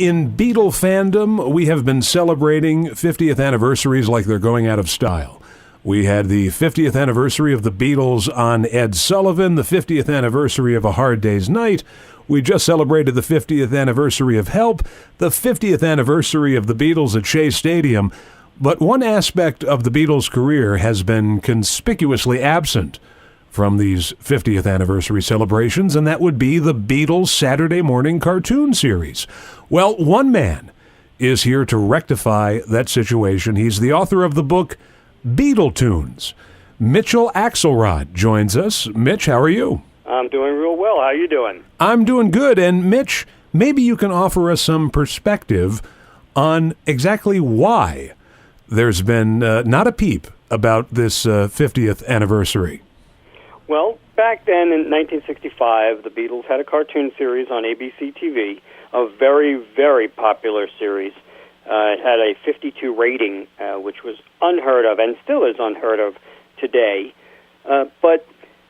In Beatle fandom, we have been celebrating 50th anniversaries like they're going out of style. We had the 50th anniversary of the Beatles on Ed Sullivan, the 50th anniversary of A Hard Day's Night. We just celebrated the 50th anniversary of Help, the 50th anniversary of the Beatles at Shea Stadium. But one aspect of the Beatles' career has been conspicuously absent from these 50th anniversary celebrations, and that would be the Beatles Saturday morning cartoon series. Well, one man is here to rectify that situation. He's the author of the book Beatletoons. Mitchell Axelrod joins us. Mitch, how are you? I'm doing real well. How are you doing? I'm doing good. And Mitch, maybe you can offer us some perspective on exactly why there's been not a peep about this 50th anniversary. Well, back then in 1965, the Beatles had a cartoon series on ABC TV, a very, very popular series. It had a 52 rating, which was unheard of and still is unheard of today. But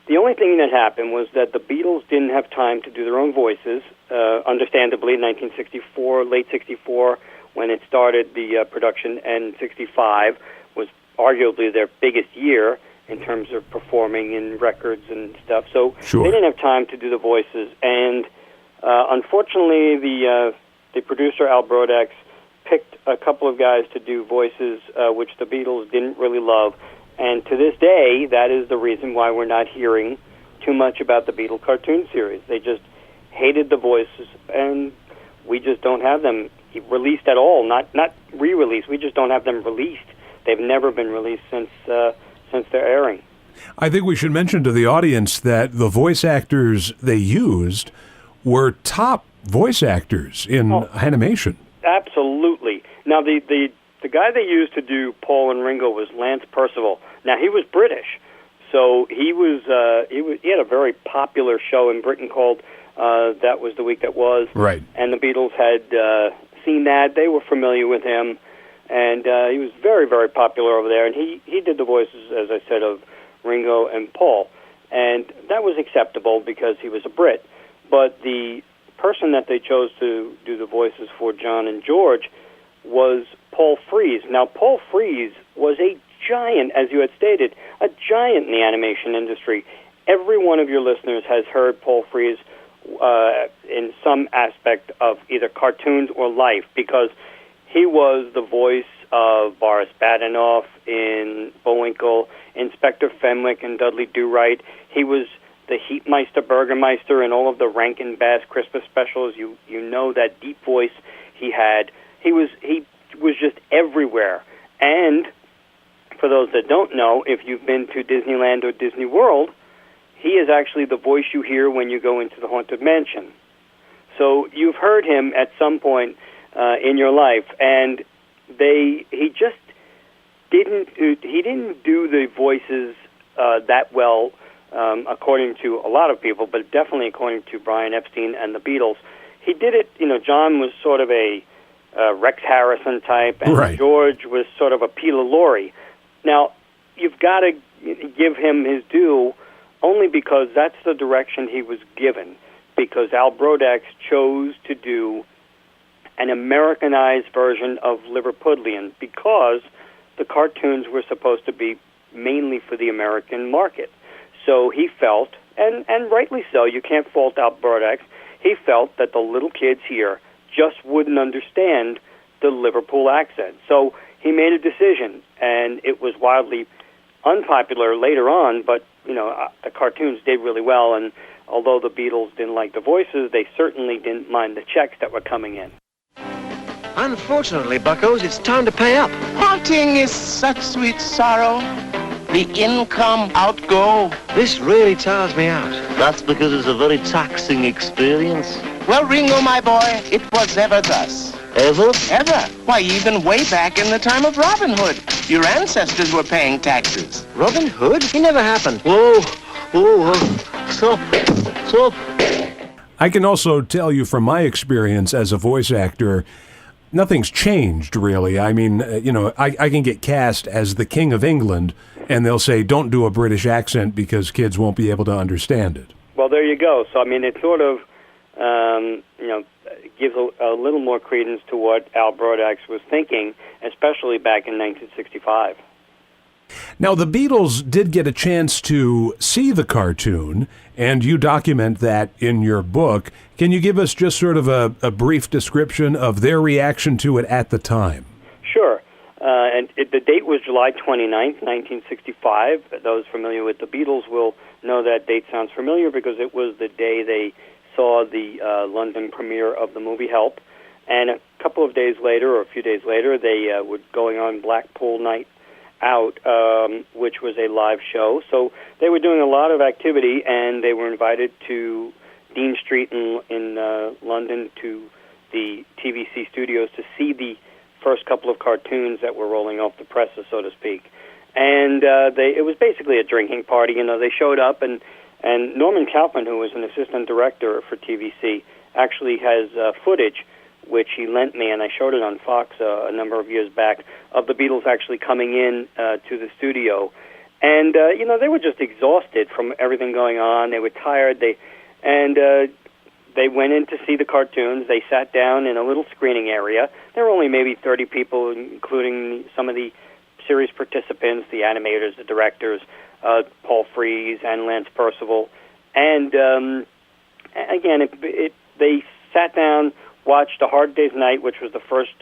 the only thing that happened was that the Beatles didn't have time to do their own voices. Understandably, in 1964, late 64, when it started the production, and 65 was arguably their biggest year in terms of performing in records and stuff. So Sure. They didn't have time to do the voices. And unfortunately, the producer, Al Brodex, picked a couple of guys to do voices, which the Beatles didn't really love. And to this day, that is the reason why we're not hearing too much about the Beatles cartoon series. They just hated the voices, and we just don't have them released at all. Not re-released. We just don't have them released. They've never been released since they're airing. I think we should mention to the audience that the voice actors they used were top voice actors in animation. Absolutely. Now, the guy they used to do Paul and Ringo was Lance Percival. Now, he was British, so he had a very popular show in Britain called That Was the Week That Was. Right. And the Beatles had seen that. They were familiar with him, and he was very, very popular over there. And he did the voices, as I said, of Ringo and Paul. And that was acceptable because he was a Brit. But the person that they chose to do the voices for John and George was Paul Frees. Now, Paul Frees was a giant, as you had stated, a giant in the animation industry. Every one of your listeners has heard Paul Frees in some aspect of either cartoons or life, because he was the voice of Boris Badenoff in Bullwinkle, Inspector Fenwick and Dudley Do-Right. He was the Heatmeister Burgermeister in all of the Rankin Bass Christmas specials. You know that deep voice he had. He was just everywhere. And for those that don't know, if you've been to Disneyland or Disney World, he is actually the voice you hear when you go into the Haunted Mansion. So you've heard him at some point in your life, and he just didn't do the voices that well, according to a lot of people, but definitely according to Brian Epstein and the Beatles. He did it. John was sort of a Rex Harrison type, and Right. George was sort of a Peter Lorre. Now, you've got to give him his due, only because that's the direction he was given, because Al Brodex chose to do an Americanized version of Liverpudlian, because the cartoons were supposed to be mainly for the American market. So he felt, and rightly so, you can't fault Al Brodex, he felt that the little kids here just wouldn't understand the Liverpool accent. So he made a decision, and it was wildly unpopular later on, but the cartoons did really well, and although the Beatles didn't like the voices, they certainly didn't mind the checks that were coming in. Unfortunately, buckos, it's time to pay up. Parting is such sweet sorrow. The income outgo. This really tires me out. That's because it's a very taxing experience. Well, Ringo, my boy, it was ever thus. Ever? Ever. Why, even way back in the time of Robin Hood, your ancestors were paying taxes. Robin Hood? He never happened. Whoa, stop. I can also tell you from my experience as a voice actor, nothing's changed, really. I mean, I can get cast as the King of England, and they'll say, don't do a British accent because kids won't be able to understand it. Well, there you go. So, I mean, it's sort of, gives a little more credence to what Al Brodax was thinking, especially back in 1965. Now, the Beatles did get a chance to see the cartoon, and you document that in your book. Can you give us just sort of a brief description of their reaction to it at the time? Sure. The date was July 29th, 1965. Those familiar with the Beatles will know that date sounds familiar because it was the day they saw the London premiere of the movie Help. And a couple of days later, or a few days later, they were going on Blackpool Night Out, which was a live show. So they were doing a lot of activity, and they were invited to Dean Street in London to the TVC studios to see the first couple of cartoons that were rolling off the presses, so to speak. And it was basically a drinking party. You know, they showed up, and Norman Kaufman, who was an assistant director for TVC, actually has footage which he lent me, and I showed it on Fox a number of years back, of the Beatles actually coming in to the studio. And, they were just exhausted from everything going on. They were tired. They went in to see the cartoons. They sat down in a little screening area. There were only maybe 30 people, including some of the series participants, the animators, the directors, Paul Frees and Lance Percival. And, again, they sat down, watched A Hard Day's Night, which was the first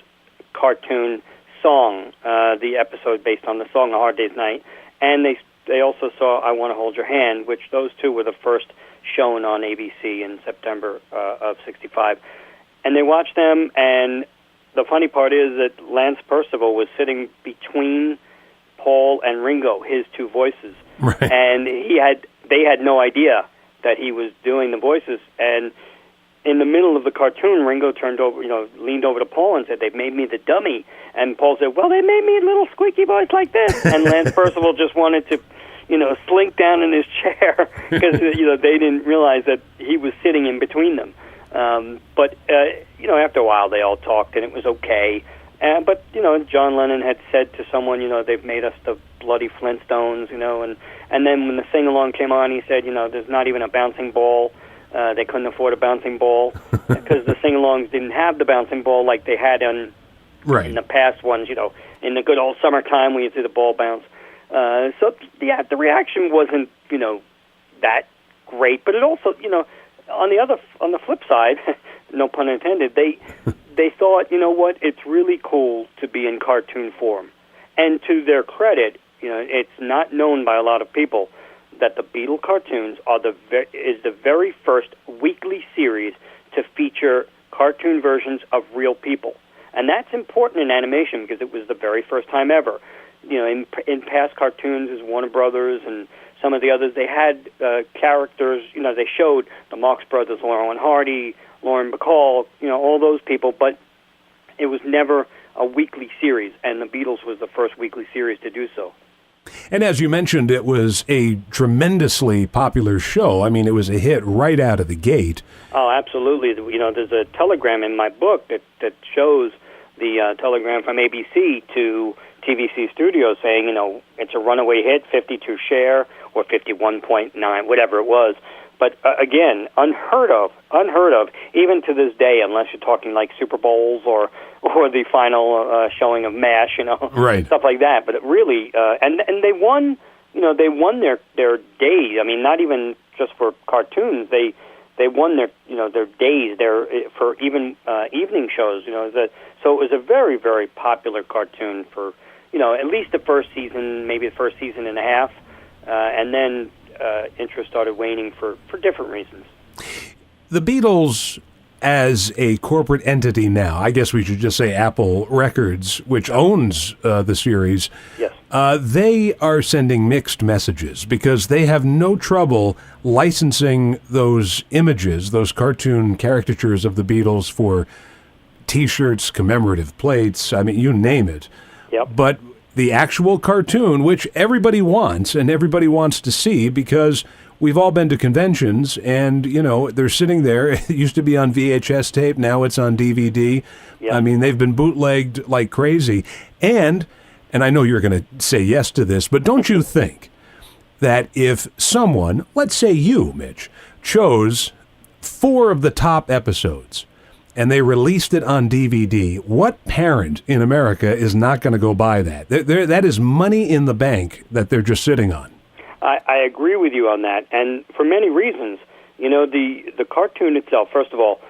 cartoon song, the episode based on the song A Hard Day's Night, and they also saw I Want to Hold Your Hand, which those two were the first shown on ABC in September of '65. And they watched them, and the funny part is that Lance Percival was sitting between Paul and Ringo, his two voices, right. And they had no idea that he was doing the voices. And in the middle of the cartoon, Ringo leaned over to Paul and said, "They've made me the dummy." And Paul said, "Well, they made me a little squeaky voice like this." And Lance Percival just wanted to, slink down in his chair because, they didn't realize that he was sitting in between them. But after a while, they all talked, and it was okay. But John Lennon had said to someone, "They've made us the bloody Flintstones," and then when the sing-along came on, he said, "There's not even a bouncing ball." They couldn't afford a bouncing ball because the sing-alongs didn't have the bouncing ball like they had in the past ones, in the good old summertime when you see the ball bounce. So the reaction wasn't, that great, but it also, on the flip side, no pun intended, they thought, what, it's really cool to be in cartoon form. And to their credit, it's not known by a lot of people that the Beatle cartoons is the very first weekly series to feature cartoon versions of real people. And that's important in animation because it was the very first time ever. In past cartoons, as Warner Brothers and some of the others, they had characters, they showed the Marx Brothers, Laurel and Hardy, Lauren Bacall, all those people, but it was never a weekly series, and the Beatles was the first weekly series to do so. And as you mentioned, it was a tremendously popular show. I mean, it was a hit right out of the gate. Oh, absolutely. There's a telegram in my book that shows the telegram from ABC to TVC Studios saying, it's a runaway hit, 52 share, or 51.9, whatever it was. But again, unheard of, even to this day, unless you're talking like Super Bowls or the final showing of MASH, right. Stuff like that. But it really, and they won, they won their days. I mean, not even just for cartoons. They won their days for even evening shows. So it was a very, very popular cartoon for at least the first season, maybe the first season and a half, and then interest started waning for different reasons. The Beatles, as a corporate entity now, I guess we should just say Apple Records, which owns the series, yes. They are sending mixed messages because they have no trouble licensing those images, those cartoon caricatures of the Beatles for T-shirts, commemorative plates, I mean, you name it. Yep. But the actual cartoon, which everybody wants and everybody wants to see because we've all been to conventions and, they're sitting there. It used to be on VHS tape. Now it's on DVD. Yep. I mean, they've been bootlegged like crazy. And I know you're going to say yes to this, but don't you think that if someone, let's say you, Mitch, chose 4 of the top episodes and they released it on DVD. What parent in America is not going to go buy that? That is money in the bank that they're just sitting on. I agree with you on that, and for many reasons. You know, the cartoon itself, first of all,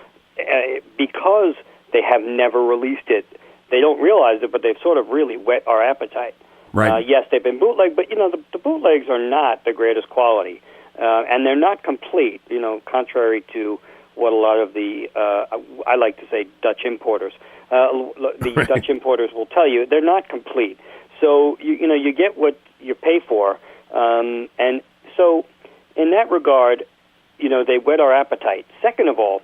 because they have never released it, they don't realize it, but they've sort of really whet our appetite. Right. Yes, they've been bootlegged, but, you know, the bootlegs are not the greatest quality, and they're not complete, you know, contrary to what a lot of the, I like to say, Dutch importers, the Dutch importers will tell you. They're not complete. So, you know, you get what you pay for, and so in that regard, you know, they whet our appetite. Second of all,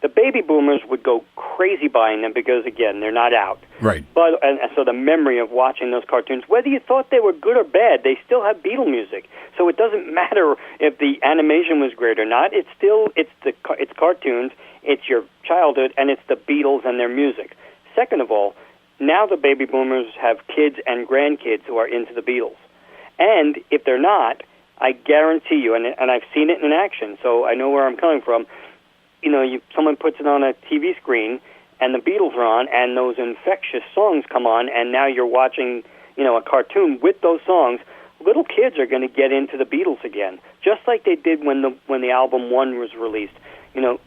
the baby boomers would go crazy buying them because, again, they're not out. Right. But and so the memory of watching those cartoons, whether you thought they were good or bad, they still have Beatle music. So it doesn't matter if the animation was great or not. It's cartoons, it's your childhood, and it's the Beatles and their music. Second of all, now the baby boomers have kids and grandkids who are into the Beatles. And if they're not, I guarantee you, and I've seen it in action, so I know where I'm coming from. You know, someone puts it on a TV screen, and the Beatles are on, and those infectious songs come on, and now you're watching, you know, a cartoon with those songs. Little kids are going to get into the Beatles again, just like they did when the album One was released. You know,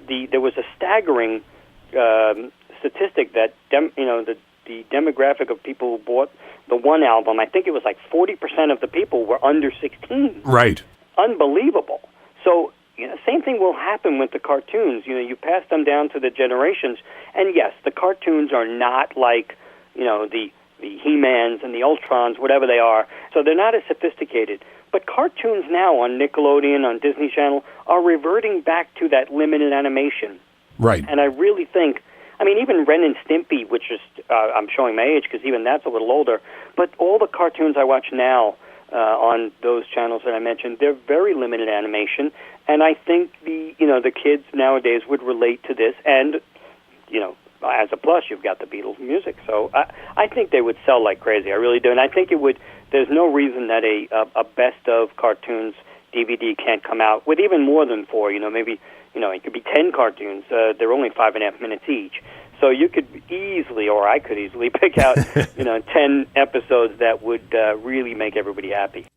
there was a staggering statistic that the demographic of people who bought the One album, I think it was like 40% of the people were under 16. Right. Unbelievable. So, you know, same thing will happen with the cartoons. You know, you pass them down to the generations, and yes, the cartoons are not like, you know, the He-Mans and the Ultrons, whatever they are. So they're not as sophisticated. But cartoons now on Nickelodeon, on Disney Channel, are reverting back to that limited animation. Right. And I really think, I mean, even Ren and Stimpy, which is, I'm showing my age because even that's a little older, but all the cartoons I watch now on those channels that I mentioned, they're very limited animation, and I think the kids nowadays would relate to this, and, you know, as a plus, you've got the Beatles music, so I think they would sell like crazy, I really do, and I think it would, there's no reason that a best of cartoons DVD can't come out with even more than 4, you know, maybe, you know, it could be 10 cartoons, they're only 5.5 minutes each. So you could easily, or I could easily, pick out, you know, 10 episodes that would really make everybody happy.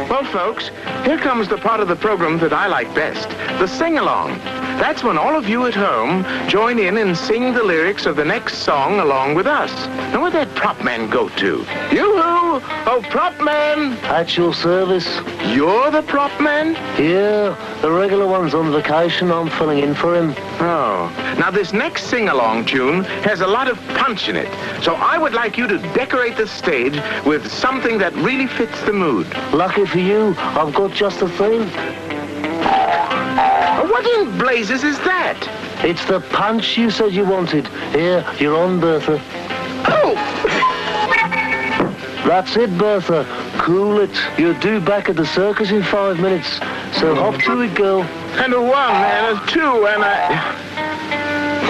Well, folks, here comes the part of the program that I like best, the sing-along. That's when all of you at home join in and sing the lyrics of the next song along with us. Now, where'd that prop man go to? Yoo-hoo! Oh, prop man! At your service. You're the prop man? Yeah, the regular one's on vacation. I'm filling in for him. Oh. Now, this next sing-along tune has a lot of punch in it. So I would like you to decorate the stage with something that really fits the mood. Lucky for you, I've got just the thing. What in blazes is that? It's the punch you said you wanted. Here, you're on, Bertha. Oh! That's it, Bertha. Cool it. You're due back at the circus in 5 minutes. So hop to it, girl. And a 1, and a 2, and a...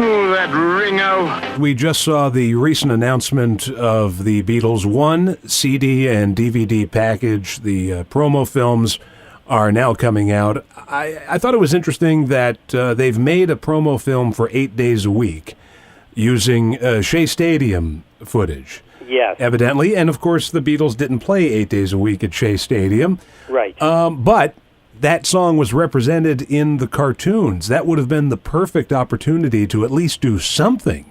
Oh, that Ringo. We just saw the recent announcement of the Beatles 1 CD and DVD package. The promo films are now coming out. I thought it was interesting that they've made a promo film for 8 days a week using Shea Stadium footage. Yes. Evidently, and of course the Beatles didn't play 8 days a week at Shea Stadium. Right. But that song was represented in the cartoons. That would have been the perfect opportunity to at least do something.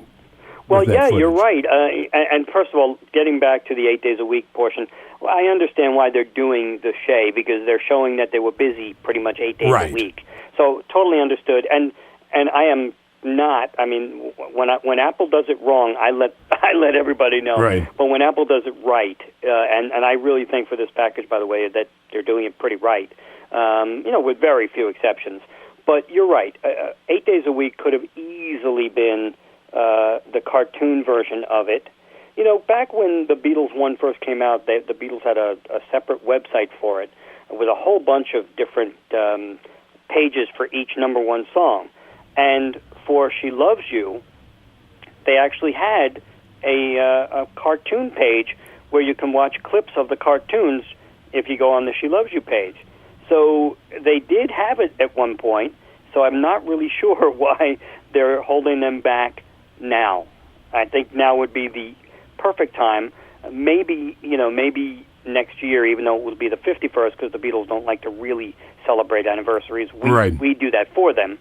Well, yeah, you're right. And first of all, getting back to the 8 days a week portion, well, I understand why they're doing the Shea, because they're showing that they were busy pretty much 8 days a week. So totally understood. And I am not. I mean, when Apple does it wrong, I let everybody know. Right. But when Apple does it right, and I really think for this package, by the way, that they're doing it pretty right. You know, with very few exceptions. But you're right. 8 days a week could have easily been the cartoon version of it. You know, back when the Beatles 1 first came out, the Beatles had a separate website for it with a whole bunch of different pages for each number 1 song. And for She Loves You, they actually had a cartoon page where you can watch clips of the cartoons if you go on the She Loves You page. So they did have it at one point, so I'm not really sure why they're holding them back now. I think now would be the perfect time. Maybe next year, even though it will be the 51st, because the Beatles don't like to really celebrate anniversaries. We do that for them.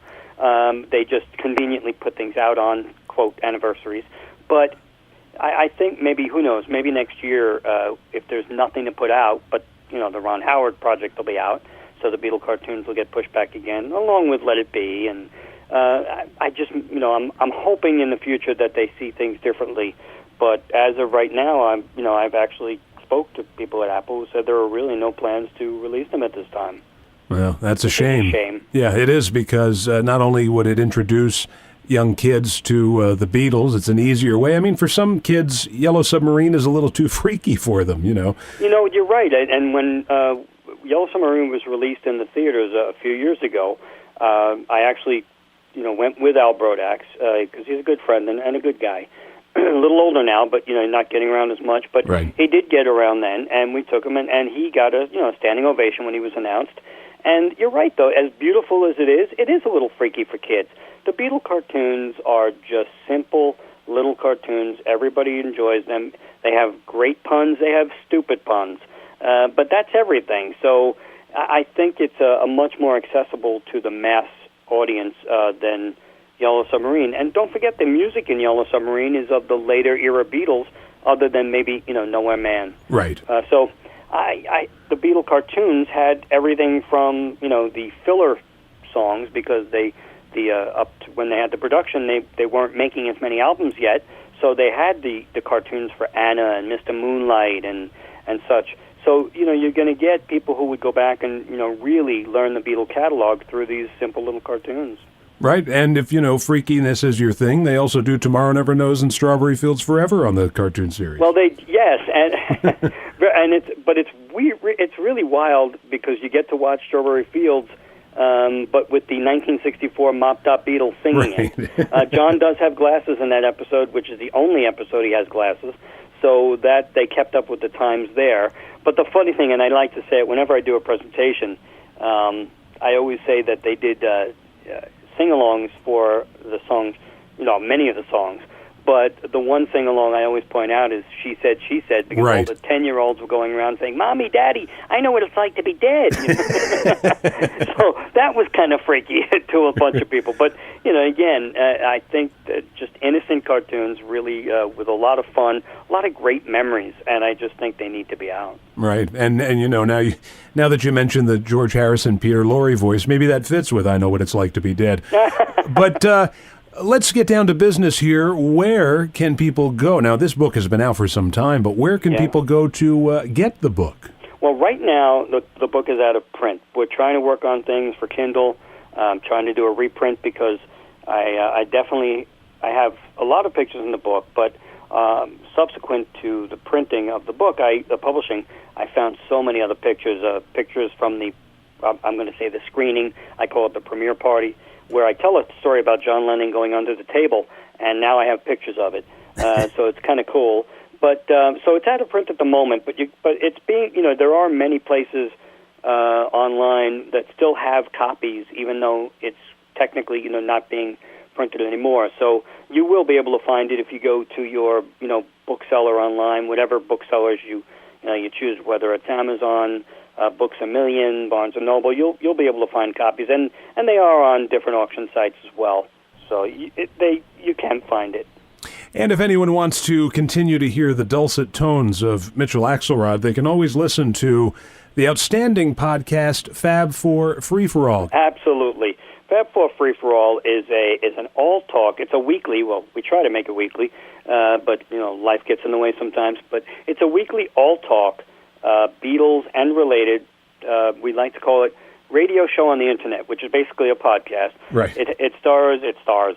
They just conveniently put things out on, quote, anniversaries. But I think maybe, who knows, maybe next year, if there's nothing to put out, but, the Ron Howard project will be out, so the Beatle cartoons will get pushed back again, along with Let It Be. And I just, I'm hoping in the future that they see things differently. But as of right now, I've actually spoke to people at Apple who said there are really no plans to release them at this time. Well, that's a shame. It's a shame. Yeah, it is, because not only would it introduce young kids to the Beatles, it's an easier way. I mean, for some kids, Yellow Submarine is a little too freaky for them, You're right. And when Yellow Submarine was released in the theaters a few years ago, I actually, went with Al Brodax, because he's a good friend and a good guy. A little older now, but not getting around as much. But He did get around then, and we took him, and he got a standing ovation when he was announced. And you're right, though, as beautiful as it is a little freaky for kids. The Beatle cartoons are just simple little cartoons. Everybody enjoys them. They have great puns. They have stupid puns. But that's everything. So I think it's a much more accessible to the mass audience than Yellow Submarine. And don't forget, the music in Yellow Submarine is of the later era Beatles, other than maybe, Nowhere Man. Right. So the Beatle cartoons had everything from, the filler songs, because up to when they had the production, they weren't making as many albums yet, so they had the cartoons for Anna and Mr. Moonlight and such. So, you're going to get people who would go back and, really learn the Beatle catalog through these simple little cartoons. Right, and if, freakiness is your thing, they also do Tomorrow Never Knows and Strawberry Fields Forever on the cartoon series. Well, yes, and it's really wild, because you get to watch Strawberry Fields, but with the 1964 Mop Top Beatles singing it. John does have glasses in that episode, which is the only episode he has glasses, so that they kept up with the times there. But the funny thing, and I like to say it whenever I do a presentation, I always say that they did sing-alongs for the songs, many of the songs. But the one sing-along I always point out is She Said, She Said, because all the 10-year-olds were going around saying, Mommy, Daddy, I know what it's like to be dead. So that was kind of freaky to a bunch of people. But, again, I think that just innocent cartoons, really, with a lot of fun, a lot of great memories, and I just think they need to be out. Right, and now that you mentioned the George Harrison, Peter Lorre voice, maybe that fits with I Know What It's Like to Be Dead. But let's get down to business here. Where can people go? Now, this book has been out for some time, but where can people go to get the book? Well, right now, the book is out of print. We're trying to work on things for Kindle. I'm trying to do a reprint, because I have a lot of pictures in the book, but subsequent to the printing of the book, the publishing, I found so many other pictures from the, I'm going to say the screening, I call it the premiere party, where I tell a story about John Lennon going under the table, and now I have pictures of it. So it's kind of cool. But so it's out of print at the moment, but it's being, there are many places online that still have copies, even though it's technically, not being printed anymore. So you will be able to find it if you go to your, bookseller online, whatever booksellers you choose, whether it's Amazon, Books A Million, Barnes & Noble. You'll be able to find copies, and they are on different auction sites as well. So you can find it. And if anyone wants to continue to hear the dulcet tones of Mitchell Axelrod, they can always listen to the outstanding podcast Fab 4 Free for All. Absolutely. Fab 4 Free for All is an all-talk. It's a weekly. Well, we try to make it weekly, but life gets in the way sometimes. But it's a weekly all-talk, Beatles and related. We like to call it radio show on the internet, which is basically a podcast. Right. It stars.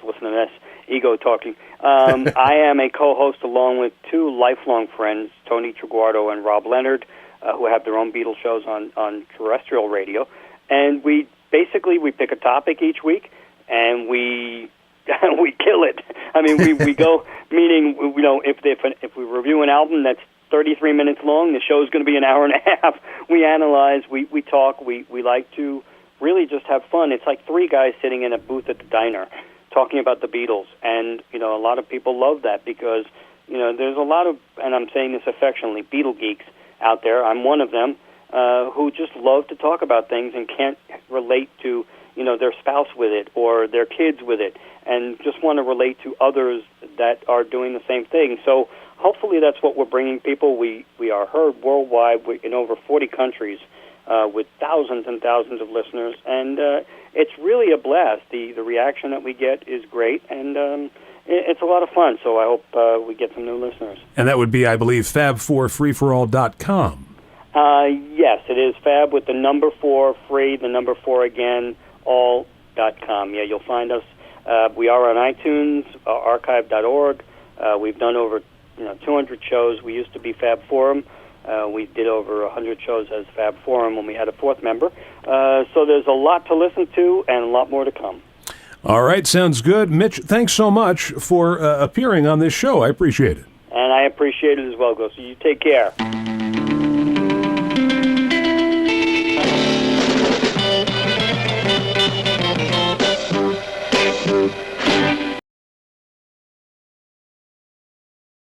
Listen to this. Ego talking. I am a co-host along with two lifelong friends, Tony Triguardo and Rob Leonard, who have their own Beatles shows on terrestrial radio. And we pick a topic each week, and we kill it. I mean, we go, meaning, if we review an album that's 33 minutes long, the show's going to be an hour and a half. We analyze, we talk, we like to really just have fun. It's like three guys sitting in a booth at the diner talking about the Beatles. And, you know, a lot of people love that because, you know, there's a lot of, and I'm saying this affectionately, Beatle geeks out there. I'm one of them who just love to talk about things and can't relate to, you know, their spouse with it or their kids with it, and just want to relate to others that are doing the same thing. So hopefully that's what we're bringing people. We are heard worldwide in over 40 countries with thousands and thousands of listeners, and it's really a blast. The reaction that we get is great, and it's a lot of fun, so I hope we get some new listeners. And that would be, I believe, fab4freeforall.com. Yes, it is Fab with the number 4, free, the number 4 again, all.com. Yeah, you'll find us. We are on iTunes, archive.org. We've done over 200 shows. We used to be Fab Forum. We did over 100 shows as Fab Forum when we had a 4th member. So there's a lot to listen to and a lot more to come. All right, sounds good. Mitch, thanks so much for appearing on this show. I appreciate it. And I appreciate it as well, Ghosty. You take care.